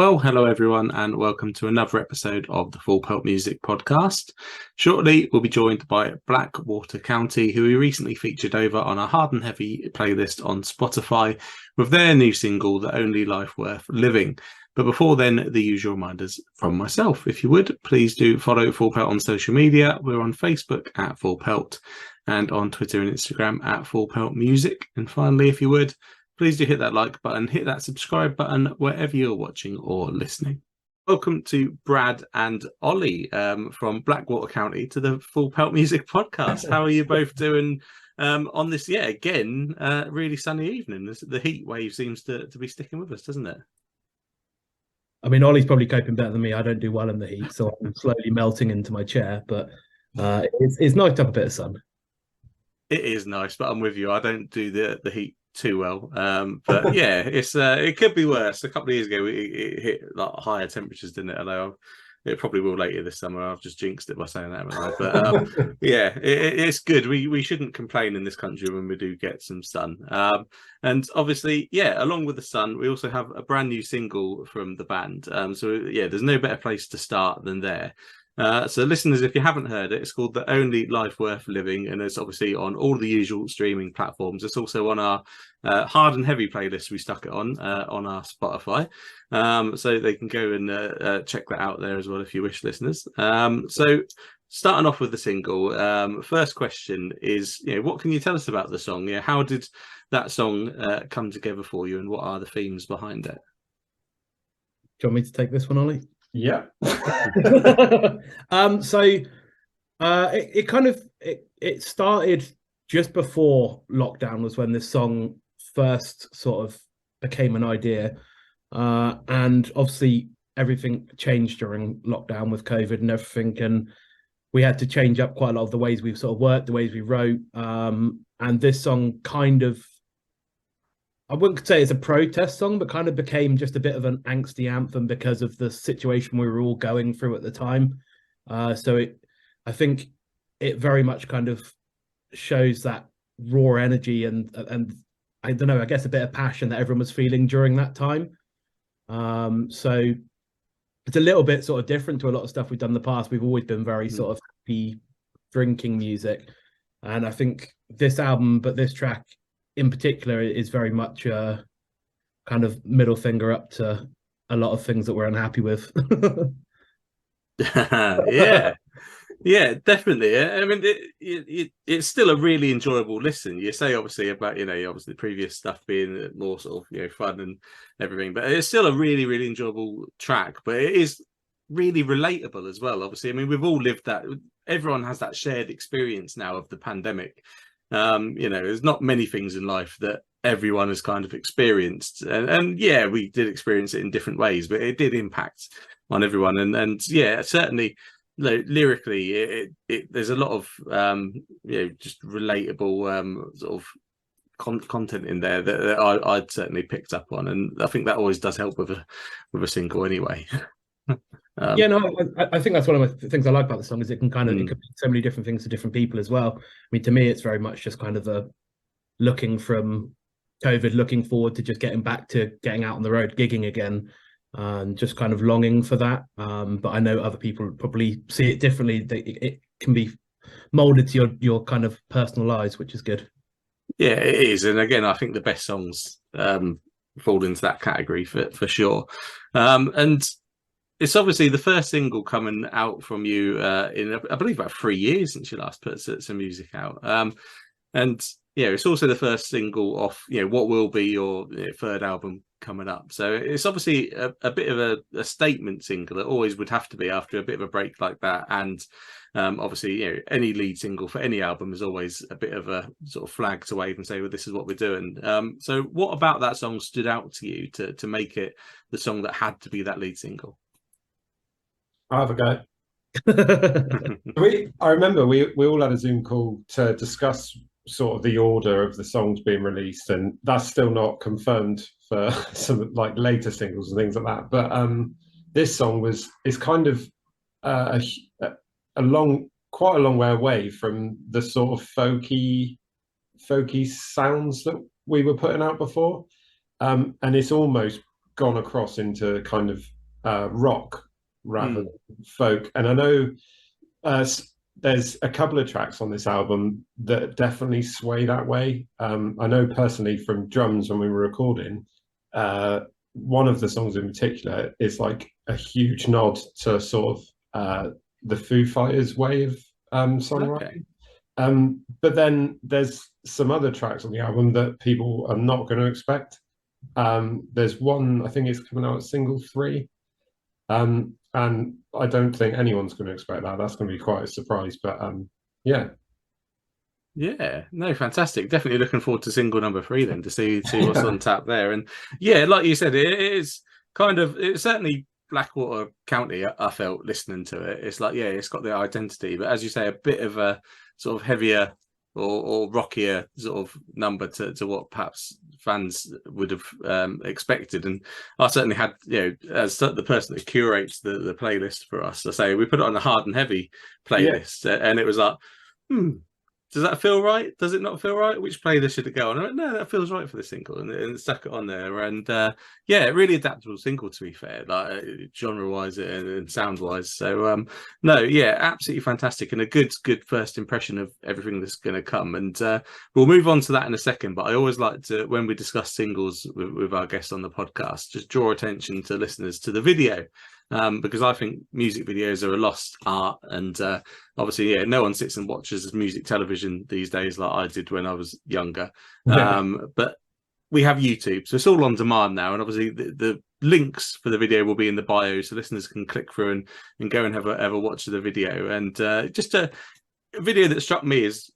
Well, hello everyone, and welcome to another episode of the Pelt Music Podcast. Shortly, we'll be joined by Blackwater County, who we recently featured over on our Hard and Heavy playlist on Spotify with their new single, The Only Life Worth Living. But before then, the usual reminders from myself. If you would, please do follow Pelt on social media. We're on Facebook at Pelt and on Twitter and Instagram at Pelt Music. And finally, if you would, please do hit that like button, hit that subscribe button wherever you're watching or listening. Welcome to Brad and Ollie from Blackwater County to the Pelt Music Podcast. How are you both doing on this, really sunny evening? The heat wave seems to be sticking with us, doesn't it? I mean, Ollie's probably coping better than me. I don't do well in the heat, so I'm slowly melting into my chair, but it's nice to have a bit of sun. It is nice, but I'm with you. I don't do the heat too well, but yeah, it could be worse. A couple of years ago it hit like higher temperatures, didn't it? Although it probably will later this summer. I've just jinxed it by saying that, but yeah, it's good. We shouldn't complain in this country when we do get some sun, and obviously, yeah, along with the sun, we also have a brand new single from the band, so yeah, there's no better place to start than there. So listeners, if you haven't heard it, it's called The Only Life Worth Living, and it's obviously on all the usual streaming platforms. It's also on our Hard and Heavy playlist. We stuck it on our Spotify, so they can go and check that out there as well if you wish, listeners. So starting off with the single, first question is, what can you tell us about the song? How did that song come together for you, and what are the themes behind it? Do you want me to take this one, Ollie? Yeah. It started just before lockdown was when this song first sort of became an idea, and obviously everything changed during lockdown with COVID and everything, and we had to change up quite a lot of the ways we sort of worked, the ways we wrote, and this song kind of, I wouldn't say it's a protest song, but kind of became just a bit of an angsty anthem because of the situation we were all going through at the time. I think it very much kind of shows that raw energy and I don't know, I guess a bit of passion that everyone was feeling during that time. So it's a little bit sort of different to a lot of stuff we've done in the past. We've always been very sort of happy drinking music. And I think this album, but this track in particular, is very much a kind of middle finger up to a lot of things that we're unhappy with. Yeah, definitely. I mean, it's still a really enjoyable listen. You say obviously about obviously the previous stuff being more sort of fun and everything, but it's still a really, really enjoyable track. But it is really relatable as well. Obviously, I mean, we've all lived that. Everyone has that shared experience now of the pandemic. There's not many things in life that everyone has kind of experienced, and yeah, we did experience it in different ways, but it did impact on everyone, and yeah, certainly lyrically there's a lot of just relatable sort of content in there that I'd certainly picked up on, and I think that always does help with a single anyway. I think that's one of the things I like about the song is it can kind of it could be so many different things to different people as well. I mean, to me, it's very much just kind of a looking from COVID, looking forward to just getting back to getting out on the road, gigging again, and just kind of longing for that. But I know other people probably see it differently. It can be molded to your kind of personal lives, which is good. Yeah, it is, and again, I think the best songs fall into that category for sure, and it's obviously the first single coming out from you in, I believe, about 3 years since you last put some music out. And it's also the first single off, what will be your third album coming up. So it's obviously a bit of a statement single. It always would have to be after a bit of a break like that. And obviously, any lead single for any album is always a bit of a sort of flag to wave and say, well, this is what we're doing. So what about that song stood out to you to make it the song that had to be that lead single? I'll have a go. I remember we all had a Zoom call to discuss sort of the order of the songs being released, and that's still not confirmed for some like later singles and things like that. But this song is kind of quite a long way away from the sort of folky sounds that we were putting out before, and it's almost gone across into kind of rock rather than folk. And I know there's a couple of tracks on this album that definitely sway that way. I know personally from drums when we were recording, one of the songs in particular is like a huge nod to sort of the Foo Fighters way of songwriting. Okay. But then there's some other tracks on the album that people are not going to expect. There's one, I think it's coming out at single 3. And I don't think anyone's going to expect that. That's going to be quite a surprise. But yeah. Yeah, no, fantastic. Definitely looking forward to single number 3 then to see what's on tap there. And yeah, like you said, it is kind of, it's certainly Blackwater County, I felt listening to it. It's like, yeah, it's got the identity, but as you say, a bit of a sort of heavier or rockier sort of number to what perhaps fans would have expected. And I certainly had, as the person that curates the playlist for us, I say we put it on a hard and heavy playlist, and it was like, does that feel right? Does it not feel right? Which playlist should it go on? I went, no, that feels right for the single, and stuck it on there. And really adaptable single, to be fair, like genre-wise and sound-wise. So absolutely fantastic, and a good first impression of everything that's going to come. And we'll move on to that in a second. But I always like to, when we discuss singles with our guests on the podcast, just draw attention to listeners to the video. Because I think music videos are a lost art, and obviously, no one sits and watches music television these days like I did when I was younger. But we have YouTube, so it's all on demand now, and obviously the links for the video will be in the bio, so listeners can click through and go and have a watch of the video. And just a video that struck me is,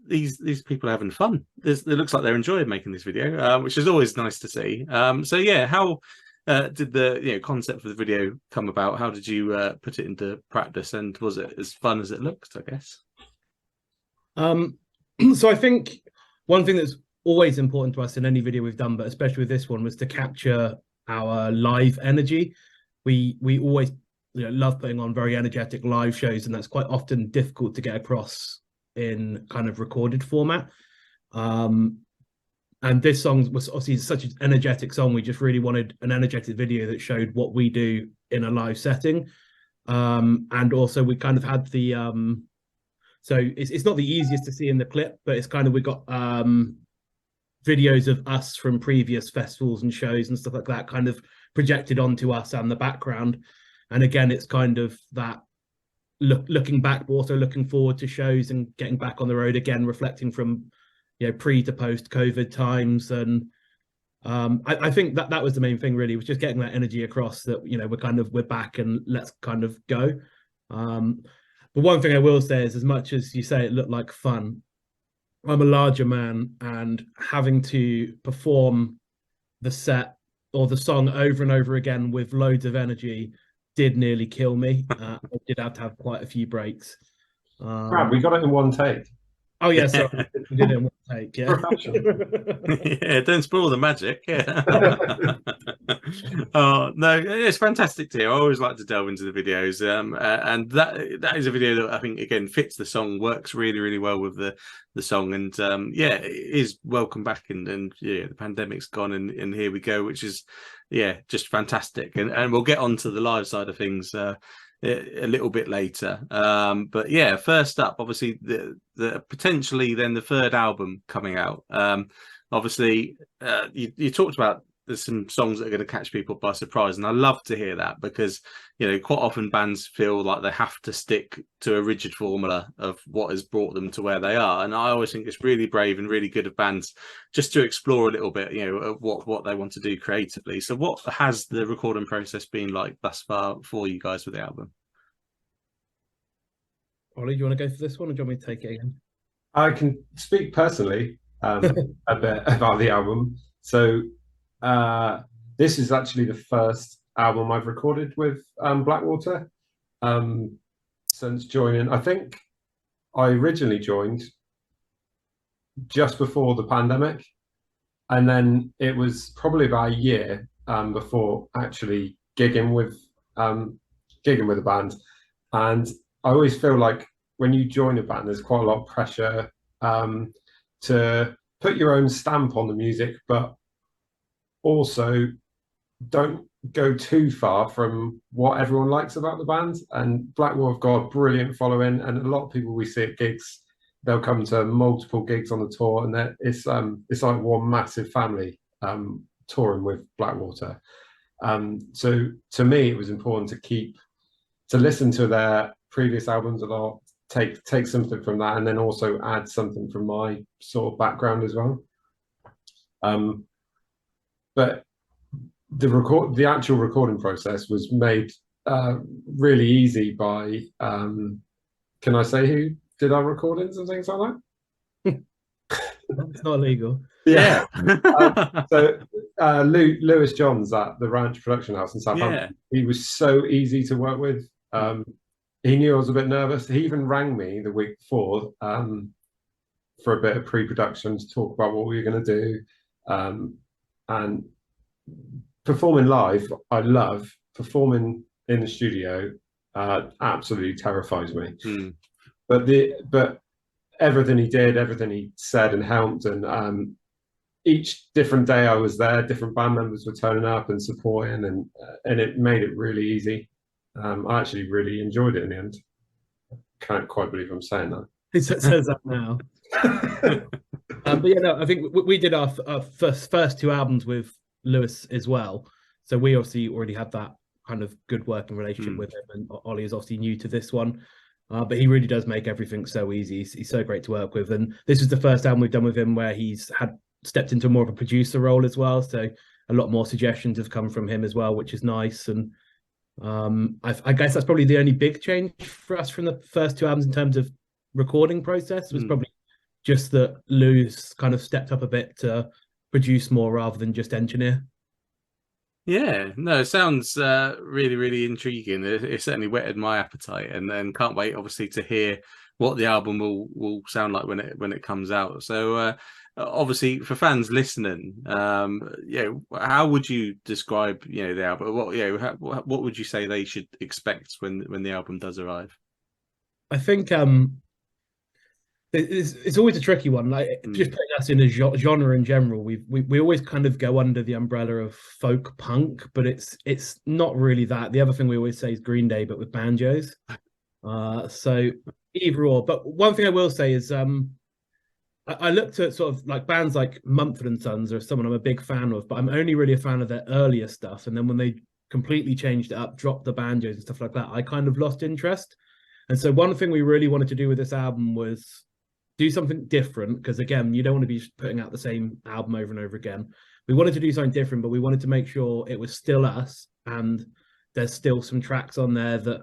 these people are having fun. It looks like they're enjoying making this video, which is always nice to see. How did the concept for the video come about? How did you put it into practice, and was it as fun as it looked, I guess? So I think one thing that's always important to us in any video we've done, but especially with this one, was to capture our live energy. We always love putting on very energetic live shows, and that's quite often difficult to get across in kind of recorded format. And this song was obviously such an energetic song. We just really wanted an energetic video that showed what we do in a live setting. And also we kind of had the, so it's not the easiest to see in the clip, but it's kind of, we got videos of us from previous festivals and shows and stuff like that kind of projected onto us and the background. And again, it's kind of that looking back, but also looking forward to shows and getting back on the road again, reflecting from pre to post COVID times. And I think that was the main thing, really, was just getting that energy across that we're back and let's kind of go. But one thing I will say is, as much as you say it looked like fun, I'm a larger man, and having to perform the set or the song over and over again with loads of energy did nearly kill me. I did have to have quite a few breaks. We got it in one take. Oh yeah, sorry, we did it in one take. Yeah, yeah, don't spoil the magic. Yeah. Oh no, it's fantastic to hear. I always like to delve into the videos, and that is a video that I think again fits the song, works really, really well with the song, and it is welcome back, and the pandemic's gone, and here we go, which is just fantastic, and we'll get on to the live side of things a little bit later, but first up, obviously the potentially then the third album coming out. Obviously you talked about there's some songs that are going to catch people by surprise, and I love to hear that, because quite often bands feel like they have to stick to a rigid formula of what has brought them to where they are, and I always think it's really brave and really good of bands just to explore a little bit of what they want to do creatively. So what has the recording process been like thus far for you guys with the album? Ollie, do you want to go for this one, or do you want me to take it again? I can speak personally a bit about the album. So this is actually the first album I've recorded with Blackwater since joining. I think I originally joined just before the pandemic, and then it was probably about a year before actually gigging with a band. And I always feel like when you join a band, there's quite a lot of pressure to put your own stamp on the music, but also don't go too far from what everyone likes about the band. And Blackwall have got a brilliant following, and a lot of people we see at gigs, they'll come to multiple gigs on the tour, and it's like one massive family touring with Blackwater. So to me, it was important to listen to their previous albums a lot, take something from that, and then also add something from my sort of background as well. But the actual recording process was made really easy by can I say who did our recordings and things like that? It's not illegal. Yeah. So Lewis Johns at the Ranch Production House in Southampton, he was so easy to work with. He knew I was a bit nervous. He even rang me the week before for a bit of pre-production to talk about what we were going to do. And performing live, I love. Performing in the studio absolutely terrifies me. But everything he did, everything he said and helped, and each different day I was there, different band members were turning up and supporting, and it made it really easy. I actually really enjoyed it in the end. Can't quite believe I'm saying that. It says that now. But yeah, no, I think we did our first two albums with Lewis as well. So we obviously already had that kind of good working relationship with him, and Ollie is obviously new to this one. But he really does make everything so easy. He's so great to work with. And this is the first album we've done with him where he's stepped into more of a producer role as well. So a lot more suggestions have come from him as well, which is nice. And I guess that's probably the only big change for us from the first two albums in terms of recording process, was probably just that Lou's kind of stepped up a bit to produce more rather than just engineer. Yeah, no, it sounds really, really intriguing. It certainly whetted my appetite, and then can't wait, obviously, to hear what the album will sound like when it comes out. So, obviously, for fans listening, how would you describe the album? What would you say they should expect when the album does arrive? I think it's always a tricky one. Like just putting us in a genre in general, we always kind of go under the umbrella of folk punk, but it's not really that. The other thing we always say is Green Day, but with banjos. So either or. But one thing I will say is I looked at sort of like bands like Mumford & Sons, or someone I'm a big fan of, but I'm only really a fan of their earlier stuff. And then when they completely changed it up, dropped the banjos and stuff like that, I kind of lost interest. And so one thing we really wanted to do with this album was do something different, because again, you don't want to be putting out the same album over and over again. We wanted to do something different, but we wanted to make sure it was still us, and there's still some tracks on there that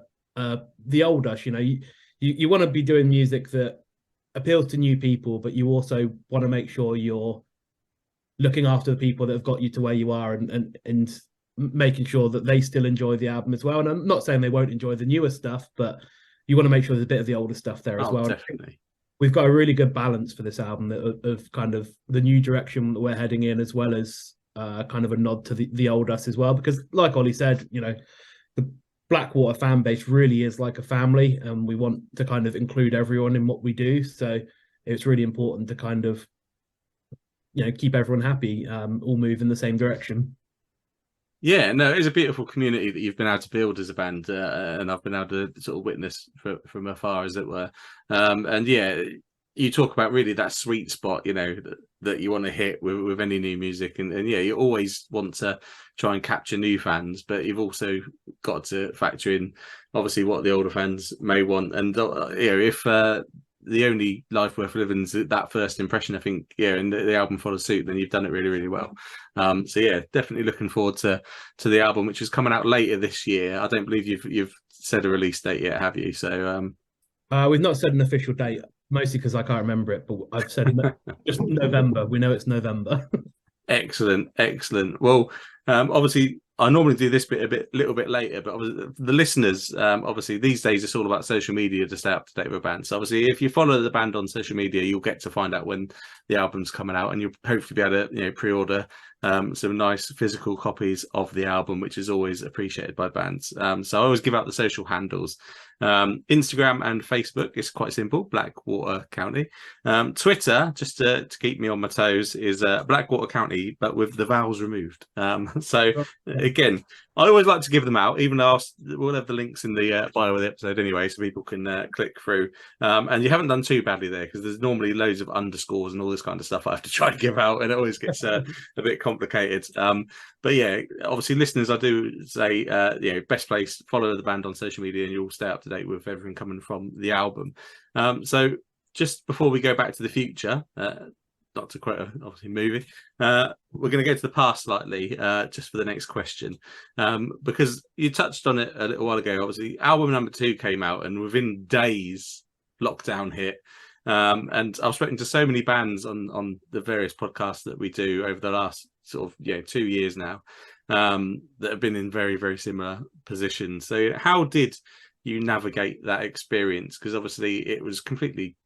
the old us, you want to be doing music that appeals to new people, but you also want to make sure you're looking after the people that have got you to where you are, and making sure that they still enjoy the album as well. And I'm not saying they won't enjoy the newer stuff, but you want to make sure there's a bit of the older stuff there as well. Definitely. We've got a really good balance for this album of kind of the new direction that we're heading in, as well as kind of a nod to the old us as well. Because like Ollie said, the Blackwater fan base really is like a family, and we want to kind of include everyone in what we do. So it's really important to kind of, keep everyone happy, all move in the same direction. Yeah, no, it's a beautiful community that you've been able to build as a band, and I've been able to sort of witness from afar, as it were. And yeah, you talk about really that sweet spot, that you want to hit with any new music, and yeah, you always want to try and capture new fans, but you've also got to factor in obviously what the older fans may want, and if the only life worth living is that first impression, I think, and the album follows suit, then you've done it really, really well. So yeah, definitely looking forward to the album, which is coming out later this year. I don't believe you've said a release date yet, have you? So we've not said an official date, mostly because I can't remember it, but I've said just November. We know it's November. Excellent. Well, obviously, I normally do this bit a little bit later, but the listeners, obviously, these days it's all about social media to stay up to date with a band. So obviously, if you follow the band on social media, you'll get to find out when the album's coming out, and you'll hopefully be able to pre-order some nice physical copies of the album, which is always appreciated by bands. So I always give out the social handles. Instagram and Facebook is quite simple, Blackwater County. Twitter, just to keep me on my toes, is Blackwater County, but with the vowels removed. So again, I always like to give them out, even though we'll have the links in the bio of the episode anyway, so people can click through. And you haven't done too badly there, because there's normally loads of underscores and all this kind of stuff I have to try to give out, and it always gets a bit complicated. But yeah, obviously, listeners, I do say, best place, follow the band on social media, and you'll stay up to date with everything coming from the album. So just before we go back to the future, not to quote obviously movie, we're going to go to the past slightly, just for the next question, because you touched on it a little while ago. Obviously, album number 2 came out, and within days, lockdown hit. And I've spoken to so many bands on the various podcasts that we do over the last sort of 2 years now, that have been in very, very similar positions. So how did you navigate that experience? Because obviously it was completely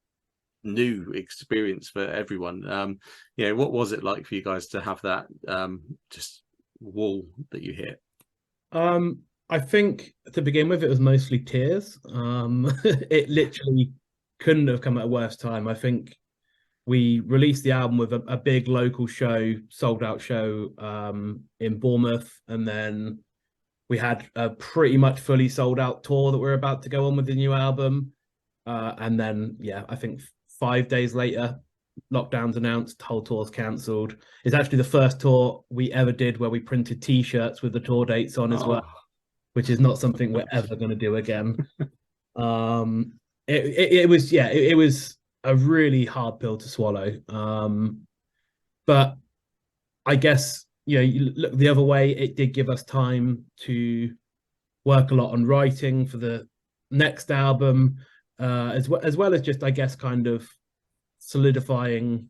new experience for everyone. What was it like for you guys to have that just wall that you hit? I think to begin with, it was mostly tears. It literally couldn't have come at a worse time. I think we released the album with a big local show, sold out show in Bournemouth, and then we had a pretty much fully sold out tour that we're about to go on with the new album. And then, I think 5 days later, lockdown's announced, whole tour's cancelled. It's actually the first tour we ever did where we printed T-shirts with the tour dates on as well, which is not something we're ever going to do again. It was a really hard pill to swallow. But I guess, you look the other way, it did give us time to work a lot on writing for the next album, as well as just, I guess, kind of solidifying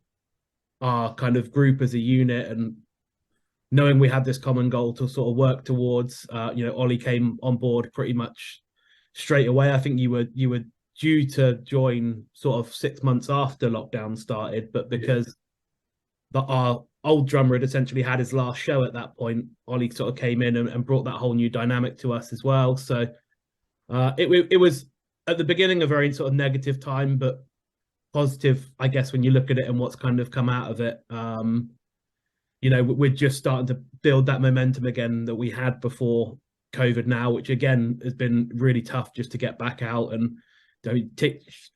our kind of group as a unit, and knowing we had this common goal to sort of work towards. Ollie came on board pretty much straight away. I think you were due to join sort of 6 months after lockdown started, but because our old drummer had essentially had his last show at that point, Ollie sort of came in and brought that whole new dynamic to us as well. So it was at the beginning a very sort of negative time, but positive, I guess, when you look at it and what's kind of come out of it. We're just starting to build that momentum again that we had before COVID now, which again has been really tough just to get back out. And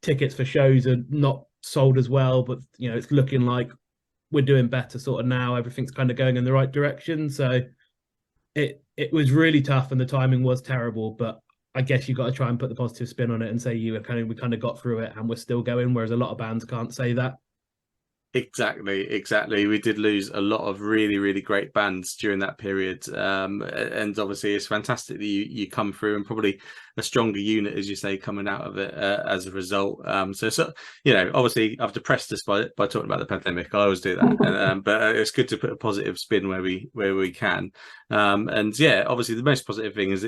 tickets for shows are not sold as well, but it's looking like we're doing better sort of now. Everything's kind of going in the right direction. So it was really tough, and the timing was terrible, but I guess you got to try and put the positive spin on it and say we kind of got through it and we're still going, whereas a lot of bands can't say that. Exactly. We did lose a lot of really, really great bands during that period. And obviously it's fantastic that you come through, and probably a stronger unit, as you say, coming out of it as a result. So obviously I've depressed us by talking about the pandemic. I always do that. But it's good to put a positive spin where we can. Obviously the most positive thing is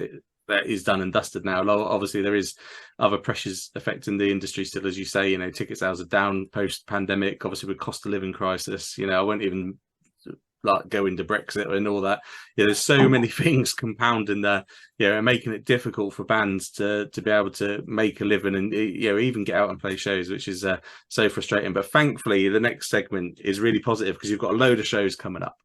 that is done and dusted now. Obviously there is other pressures affecting the industry still, as you say. Ticket sales are down post pandemic, obviously with cost of living crisis. I won't even go into Brexit and all that. There's so many things compounding there, and making it difficult for bands to be able to make a living and even get out and play shows, which is so frustrating. But thankfully the next segment is really positive, because you've got a load of shows coming up,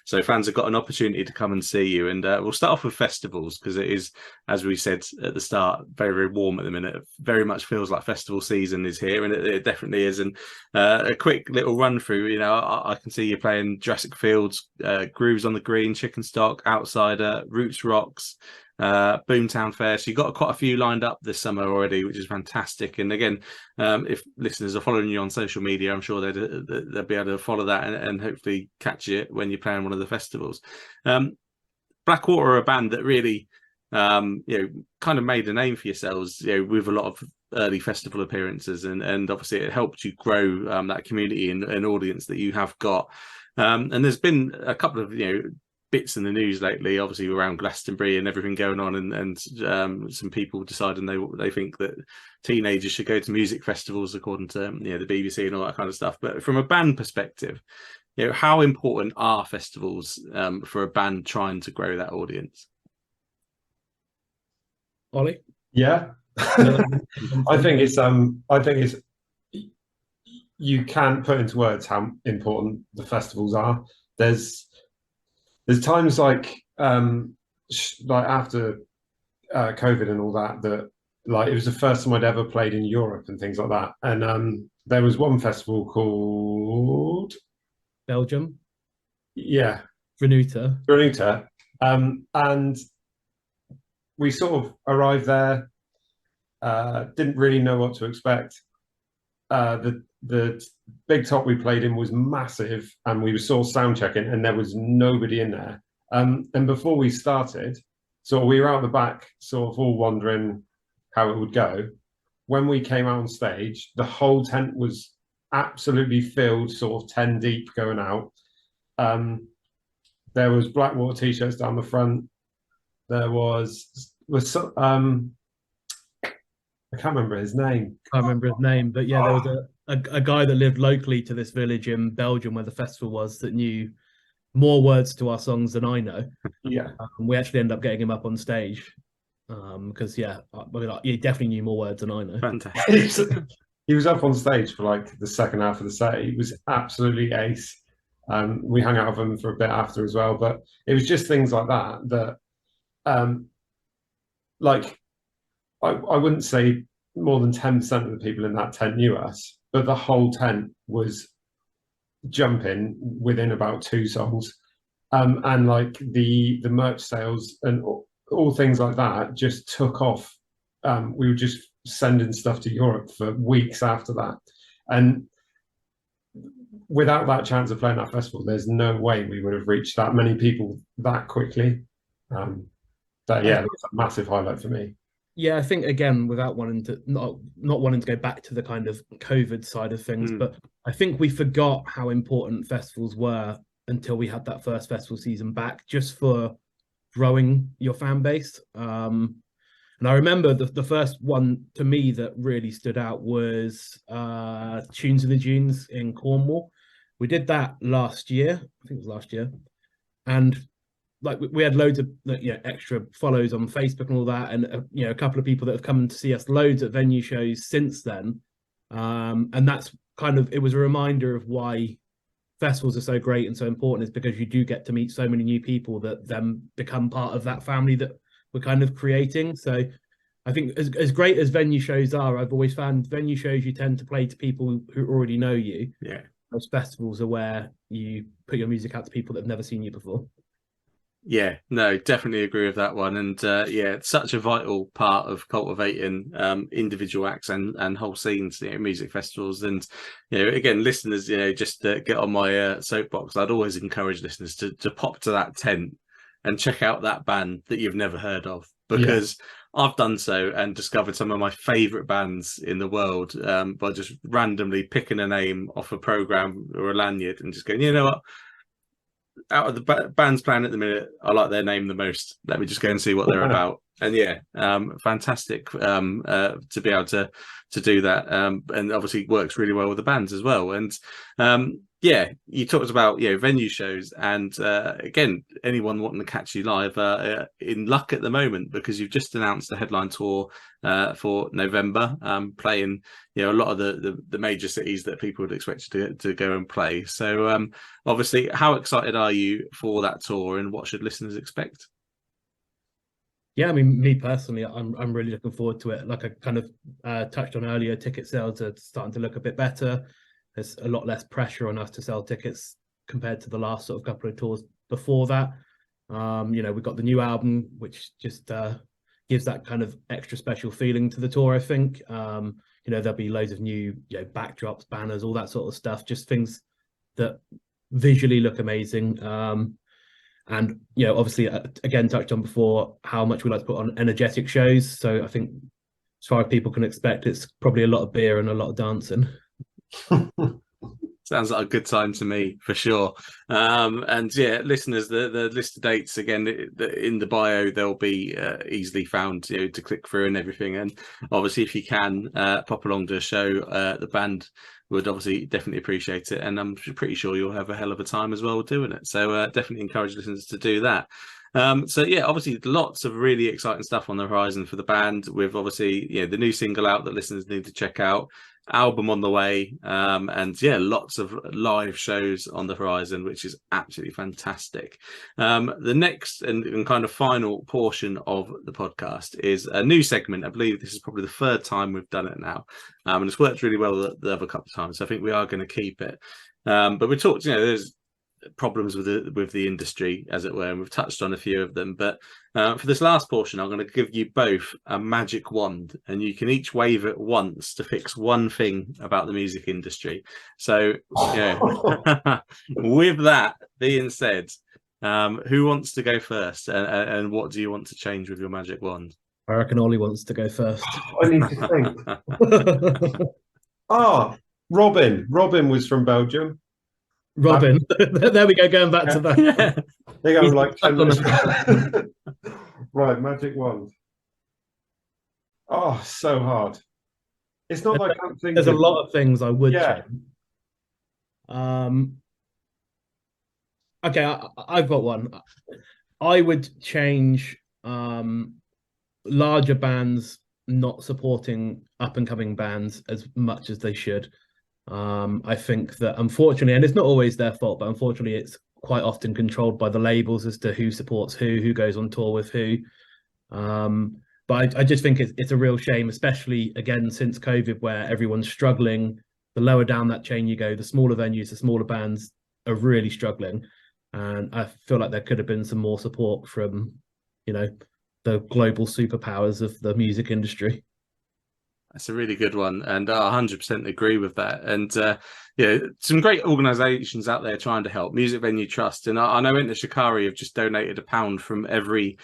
so fans have got an opportunity to come and see you. And we'll start off with festivals, because it is, as we said at the start, very, very warm at the minute. It very much feels like festival season is here, and it definitely is. And a quick little run through, I can see you playing Jurassic Fields, Grooves on the Green, Chicken Stock, Outsider, Roots Rocks, Boomtown Fair. So you've got quite a few lined up this summer already, which is fantastic. And again, if listeners are following you on social media, I'm sure they'll be able to follow that and hopefully catch you when you're playing one of the festivals. Blackwater are a band that really kind of made a name for yourselves, with a lot of early festival appearances, and obviously it helped you grow that community and audience that you have got. And there's been a couple of bits in the news lately, obviously around Glastonbury and everything going on, and some people deciding they think that teenagers should go to music festivals, according to the BBC and all that kind of stuff. But from a band perspective, how important are festivals for a band trying to grow that audience? Ollie? Yeah. I think it's you can't put into words how important the festivals are. There's times like after COVID and all that like it was the first time I'd ever played in Europe and things like that. And there was one festival called Belgium, yeah, Venuta. And we sort of arrived there, didn't really know what to expect. The big top we played in was massive, and we were sort of sound checking, and there was nobody in there. And before we started, so we were out the back, sort of all wondering how it would go. When we came out on stage, the whole tent was absolutely filled, sort of 10 deep going out. There was Blackwater t-shirts down the front. There was I can't remember his name. Can't remember his name, but yeah, there was a guy that lived locally to this village in Belgium where the festival was that knew more words to our songs than I know. Yeah. We actually ended up getting him up on stage because he definitely knew more words than I know. Fantastic. He was up on stage for like the second half of the set. He was absolutely ace. We hung out with him for a bit after as well, but it was just things like that like I wouldn't say more than 10% of the people in that tent knew us, but the whole tent was jumping within about 2 songs. And like the merch sales and all things like that just took off. We were just sending stuff to Europe for weeks after that. And without that chance of playing that festival, there's no way we would have reached that many people that quickly. That was a massive highlight for me. Yeah, I think again, without wanting to not wanting to go back to the kind of COVID side of things, but I think we forgot how important festivals were until we had that first festival season back, just for growing your fan base. And I remember the first one to me that really stood out was Tunes in the Dunes in Cornwall. We did that last year. I think it was last year, and like we had loads of extra follows on Facebook and all that, and a couple of people that have come to see us loads at venue shows since then. And that's kind of, it was a reminder of why festivals are so great and so important, is because you do get to meet so many new people that then become part of that family that we're kind of creating. So I think as great as venue shows are, I've always found venue shows you tend to play to people who already know you. Yeah. Those festivals are where you put your music out to people that have never seen you before. Yeah, no, definitely agree with that one. And it's such a vital part of cultivating individual acts and whole scenes, music festivals. And, again, listeners, just get on my soapbox. I'd always encourage listeners to pop to that tent and check out that band that you've never heard of, because I've done so and discovered some of my favourite bands in the world by just randomly picking a name off a programme or a lanyard and just going, you know what? Out of the bands playing at the minute, I like their name the most. Let me just go and see what they're about. And fantastic to be able to do that. And obviously works really well with the bands as well. And you talked about venue shows, and again, anyone wanting to catch you live in luck at the moment, because you've just announced the headline tour for November, playing a lot of the major cities that people would expect you to go and play. So obviously, how excited are you for that tour, and what should listeners expect? Yeah, I mean, me personally, I'm really looking forward to it. Like I kind of touched on earlier, ticket sales are starting to look a bit better. There's a lot less pressure on us to sell tickets compared to the last sort of couple of tours before that. We've got the new album, which just gives that kind of extra special feeling to the tour, I think. There'll be loads of new backdrops, banners, all that sort of stuff, just things that visually look amazing. And obviously, again, touched on before how much we like to put on energetic shows. So I think as far as people can expect, it's probably a lot of beer and a lot of dancing. Sounds like a good time to me, for sure. And yeah, listeners, the list of dates, again, in the bio, they'll be easily found, to click through and everything. And obviously, if you can pop along to a show, the band would obviously definitely appreciate it. And I'm pretty sure you'll have a hell of a time as well doing it. So definitely encourage listeners to do that. So yeah, obviously lots of really exciting stuff on the horizon for the band, with obviously the new single out that listeners need to check out, album on the way, and yeah, lots of live shows on the horizon, which is absolutely fantastic. The next and kind of final portion of the podcast is a new segment. I believe this is probably the third time we've done it now, and it's worked really well the other couple of times, so I think we are going to keep it. But we talked, there's problems with the industry, as it were, and we've touched on a few of them. But for this last portion, I'm going to give you both a magic wand, and you can each wave it once to fix one thing about the music industry. So with that being said, who wants to go first, and what do you want to change with your magic wand? I reckon Ollie wants to go first. I need to think. Robin was from Belgium. Robin. There we go, going back to that. Yeah. They go like 10 minutes. Right, magic wand. Oh, so hard. It's not like I'm thinking. There's a lot of things I would change. Okay, I've got one. I would change larger bands not supporting up and coming bands as much as they should. I think that, unfortunately, and it's not always their fault, but unfortunately it's quite often controlled by the labels as to who supports who goes on tour with who. But I just think it's a real shame, especially again since COVID, where everyone's struggling. The lower down that chain you go, the smaller venues, the smaller bands are really struggling, and I feel like there could have been some more support from the global superpowers of the music industry. That's a really good one, and I 100% agree with that. And some great organisations out there trying to help. Music Venue Trust, and I know Enter Shikari have just donated £1 from every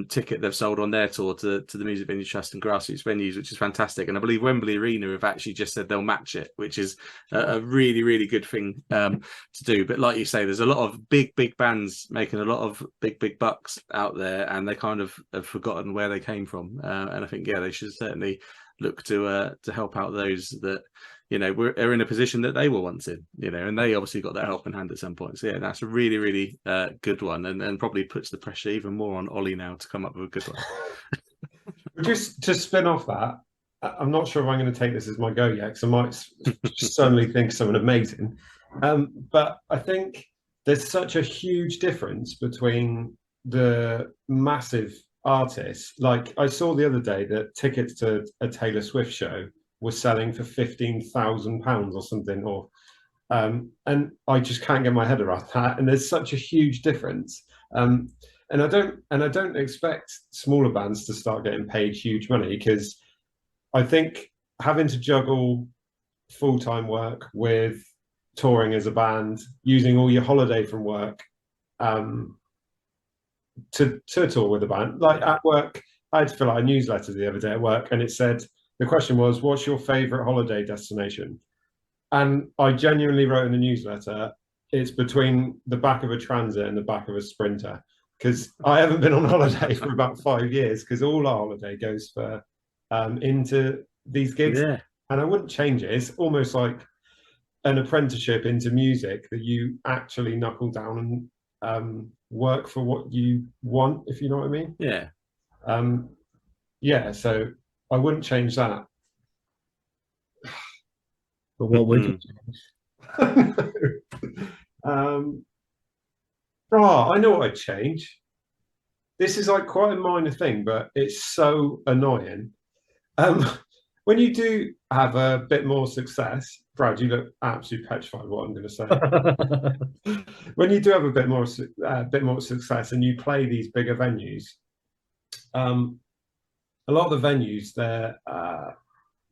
ticket they've sold on their tour to the Music Venue Trust and grassroots venues, which is fantastic. And I believe Wembley Arena have actually just said they'll match it, which is a really, really good thing to do. But like you say, there's a lot of big bands making a lot of big bucks out there, and they kind of have forgotten where they came from. And I think they should certainly look to help out those that are in a position that they were once in, and they obviously got that helping hand at some point. So yeah, that's a really, really good one, and probably puts the pressure even more on Ollie now to come up with a good one. Just to spin off that, I'm not sure if I'm going to take this as my go yet, because I might suddenly think of someone amazing. But I think there's such a huge difference between the massive artists. Like, I saw the other day that tickets to a Taylor Swift show were selling for £15,000 or something, and I just can't get my head around that. And there's such a huge difference. And I don't expect smaller bands to start getting paid huge money, because I think having to juggle full-time work with touring as a band, using all your holiday from work to tour with a band. Like at work, I had to fill out a newsletter the other day at work, and it said, the question was, what's your favorite holiday destination? And I genuinely wrote in the newsletter, it's between the back of a Transit and the back of a Sprinter, because I haven't been on holiday for about 5 years, because all our holiday goes for into these gigs. Yeah. And I wouldn't change it. It's almost like an apprenticeship into music, that you actually knuckle down and work for what you want, if you know what I mean. So I wouldn't change that. But what would you change? I know what I'd change. This is like quite a minor thing, but it's so annoying. When you do have a bit more success, Brad, you look absolutely petrified what I'm going to say. When you do have a bit more success and you play these bigger venues, a lot of the venues,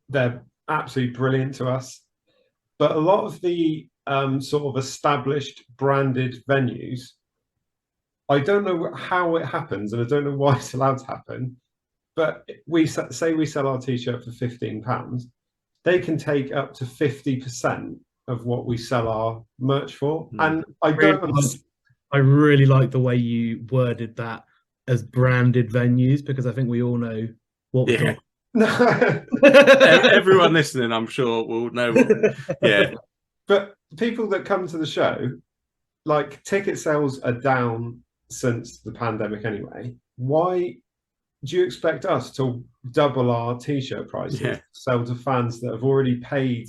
they're absolutely brilliant to us, but a lot of the sort of established branded venues, I don't know how it happens, and I don't know why it's allowed to happen, but we say we sell our t-shirt for £15, they can take up to 50% of what we sell our merch for. And I really like the way you worded that as branded venues, because I think we all know what we're talking about. Everyone listening, I'm sure, will know what. But people that come to the show, like, ticket sales are down since the pandemic anyway. Why do you expect us to double our t-shirt prices to sell to fans that have already paid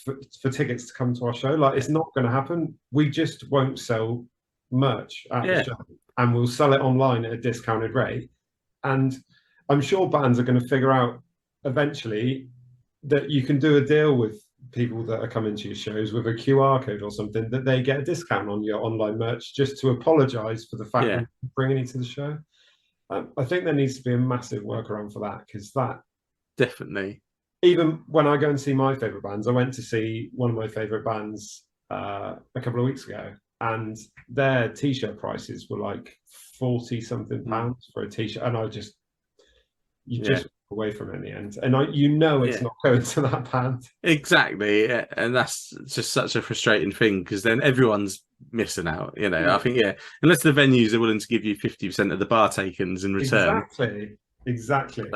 for tickets to come to our show? Like, it's not going to happen. We just won't sell merch at the show, and we'll sell it online at a discounted rate. And I'm sure bands are going to figure out eventually that you can do a deal with people that are coming to your shows with a QR code or something, that they get a discount on your online merch just to apologize for the fact that you're bringing you to the show. I think there needs to be a massive workaround for that, because that definitely, even when I go and see my favorite bands, I went to see one of my favorite bands a couple of weeks ago, and their t-shirt prices were like 40 something pounds for a t-shirt, and just walk away from it in the end, and it's not going to that band. Exactly, and that's just such a frustrating thing, because then everyone's missing out. I think unless the venues are willing to give you 50% of the bar takings in return. Exactly.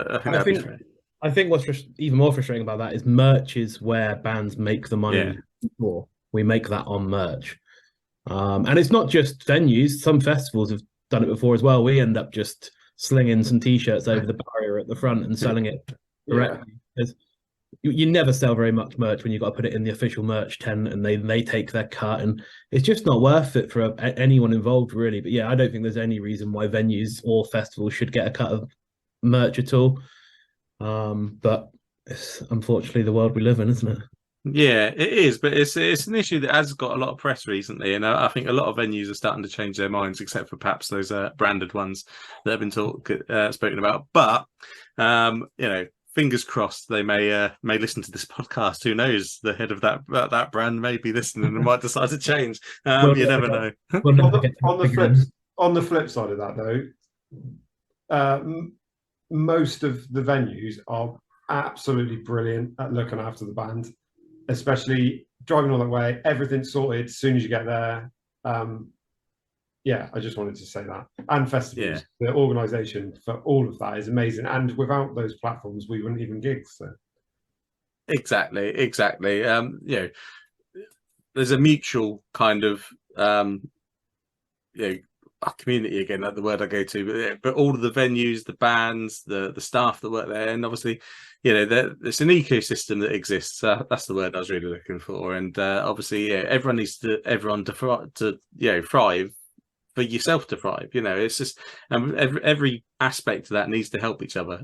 I think what's even more frustrating about that is merch is where bands make the money for. We make that on merch, and it's not just venues. Some festivals have done it before as well. We end up just slinging some t-shirts over the barrier at the front and selling it directly. Because you never sell very much merch when you've got to put it in the official merch tent and they take their cut, and it's just not worth it for anyone involved, really. But I don't think there's any reason why venues or festivals should get a cut of merch at all. But it's unfortunately the world we live in, isn't it? Yeah, it is, but it's an issue that has got a lot of press recently, and I think a lot of venues are starting to change their minds, except for perhaps those branded ones that have been spoken about. But fingers crossed, they may listen to this podcast. Who knows? The head of that brand may be listening and might decide to change. You never know. On the flip side of that, though, most of the venues are absolutely brilliant at looking after the band, especially driving all that way. Everything's sorted as soon as you get there. I just wanted to say that. And festivals, the organisation for all of that is amazing. And without those platforms, we wouldn't even gig. So exactly. There's a mutual kind of community, again, like the word I go to, but all of the venues, the bands, the staff that work there, and obviously, it's an ecosystem that exists. That's the word I was really looking for. And obviously, everyone needs to thrive for yourself to thrive. It's just every aspect of that needs to help each other.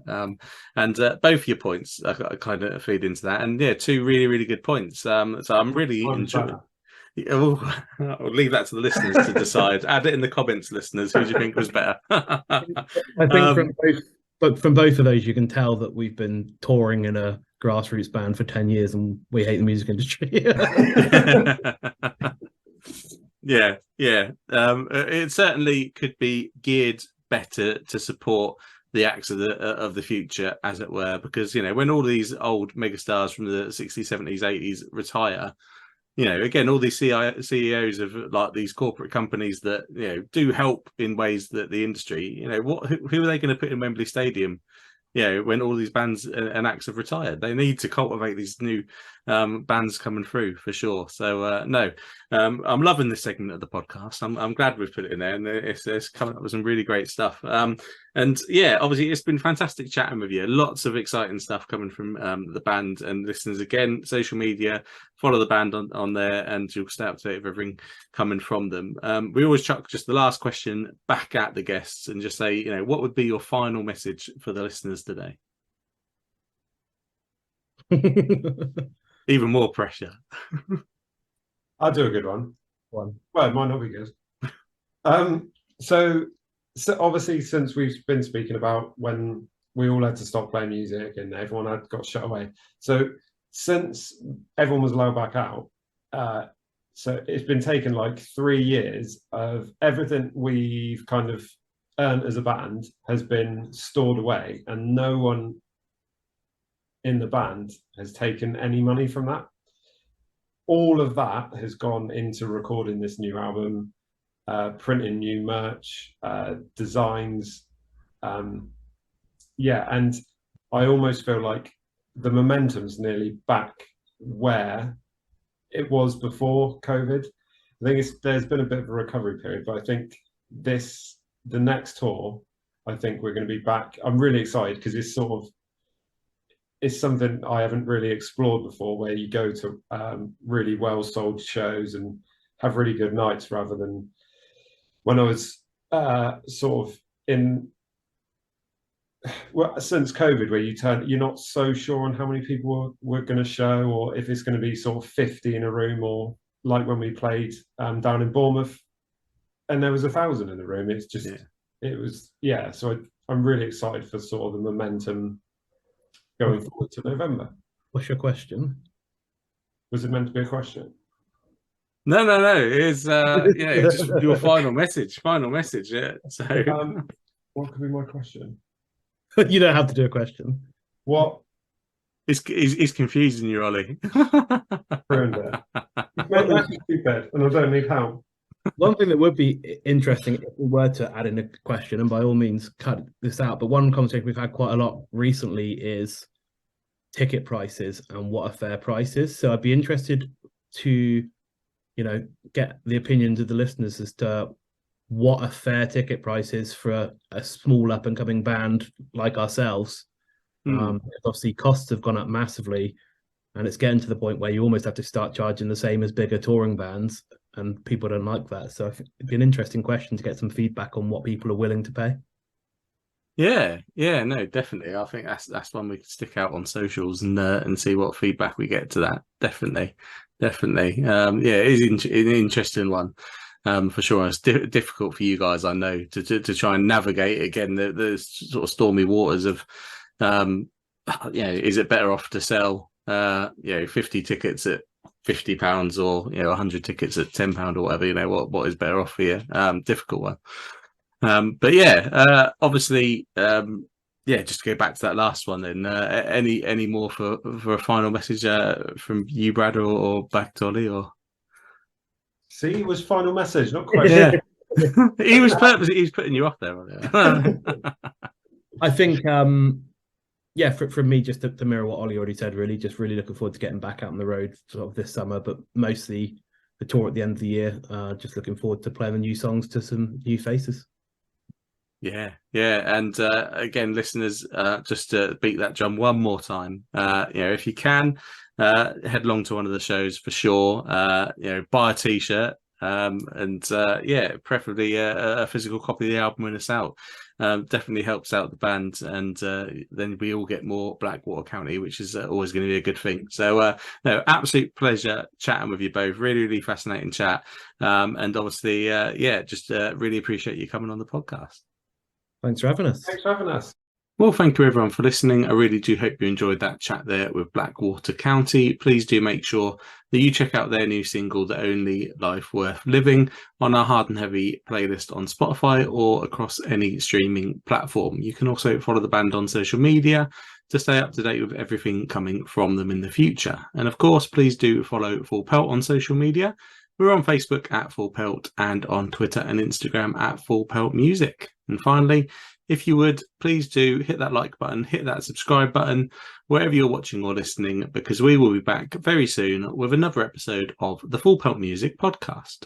And both your points kind of feed into that. And two really, really good points. So I'm really enjoying. I'll leave that to the listeners to decide. Add it in the comments, listeners. Who do you think was better? I think from both of those, you can tell that we've been touring in a grassroots band for 10 years and we hate the music industry. It certainly could be geared better to support the acts of the future, as it were, because when all these old megastars from the 60s, 70s, 80s retire, again, all these CEOs of like these corporate companies that do help in ways that the industry, who are they going to put in Wembley Stadium? When all these bands and acts have retired, they need to cultivate these new bands coming through for sure. So I'm loving this segment of the podcast. I'm glad we've put it in there, and it's coming up with some really great stuff. And obviously it's been fantastic chatting with you. Lots of exciting stuff coming from the band and listeners. Again, social media, follow the band on there, and you'll stay up to date with everything coming from them. We always chuck just the last question back at the guests and just say, what would be your final message for the listeners today? Even more pressure. I'll do a good one. Well, it might not be good. So obviously, since we've been speaking about when we all had to stop playing music and everyone had got shut away, so since everyone was allowed back out, so it's been taken like 3 years of everything we've kind of earned as a band has been stored away, and no one in the band has taken any money from that. all of that has gone into recording this new album, printing new merch, designs. And I almost feel like the momentum's nearly back where it was before COVID. I think there's been a bit of a recovery period, but I think the next tour, I think we're going to be back. I'm really excited because it's something I haven't really explored before, where you go to really well sold shows and have really good nights, rather than when I was sort of in, well, since COVID, where you're not so sure on how many people we're going to show, or if it's going to be sort of 50 in a room, or like when we played down in Bournemouth and there was 1,000 in the room. It's just, it was, so I'm really excited for sort of the momentum going forward to November. What's your question? Was it meant to be a question? No. It's just your final message. Yeah. So, what could be my question? You don't have to do a question. What? He's confusing you, Ollie. Ruined it. You've made me stupid, and I don't need help. One thing that would be interesting if we were to add in a question, and by all means cut this out, but one conversation we've had quite a lot recently is ticket prices and what a fair price is. So I'd be interested to, get the opinions of the listeners as to what a fair ticket price is for a small up and coming band like ourselves. Obviously costs have gone up massively, and it's getting to the point where you almost have to start charging the same as bigger touring bands, and people don't like that. So I think it'd be an interesting question to get some feedback on what people are willing to pay. Yeah, no, definitely. I think that's one we could stick out on socials and see what feedback we get to that. Definitely. It is an interesting one. For sure. It's difficult for you guys, I know, to try and navigate again the sort of stormy waters of, is it better off to sell 50 tickets at £50 or 100 tickets at £10 or whatever? What is better off for you? Difficult one. Obviously, just to go back to that last one then, any more for a final message from you, Brad, or back to Ollie? Or see, it was final message, not question. He was putting you off there, Ollie. I think from me, just to mirror what Ollie already said, really looking forward to getting back out on the road sort of this summer, but mostly the tour at the end of the year. Just looking forward to playing the new songs to some new faces. Yeah, and again, listeners, just to beat that drum one more time, if you can, head along to one of the shows for sure. Buy a t-shirt, and preferably a physical copy of the album when it's out. Definitely helps out the band, and then we all get more Blackwater County, which is always going to be a good thing. So absolute pleasure chatting with you both. Really fascinating chat, and obviously just really appreciate you coming on the podcast. Thanks for having us. Well, thank you everyone for listening. I really do hope you enjoyed that chat there with Blackwater County. Please do make sure that you check out their new single, The Only Life Worth Living, on our Hard and Heavy playlist on Spotify or across any streaming platform. You can also follow the band on social media to stay up to date with everything coming from them in the future. And of course, please do follow Full Pelt on social media. We're on Facebook at Full Pelt and on Twitter and Instagram at Full Pelt Music. And finally, if you would, please do hit that like button, hit that subscribe button, wherever you're watching or listening, because we will be back very soon with another episode of the Full Pelt Music Podcast.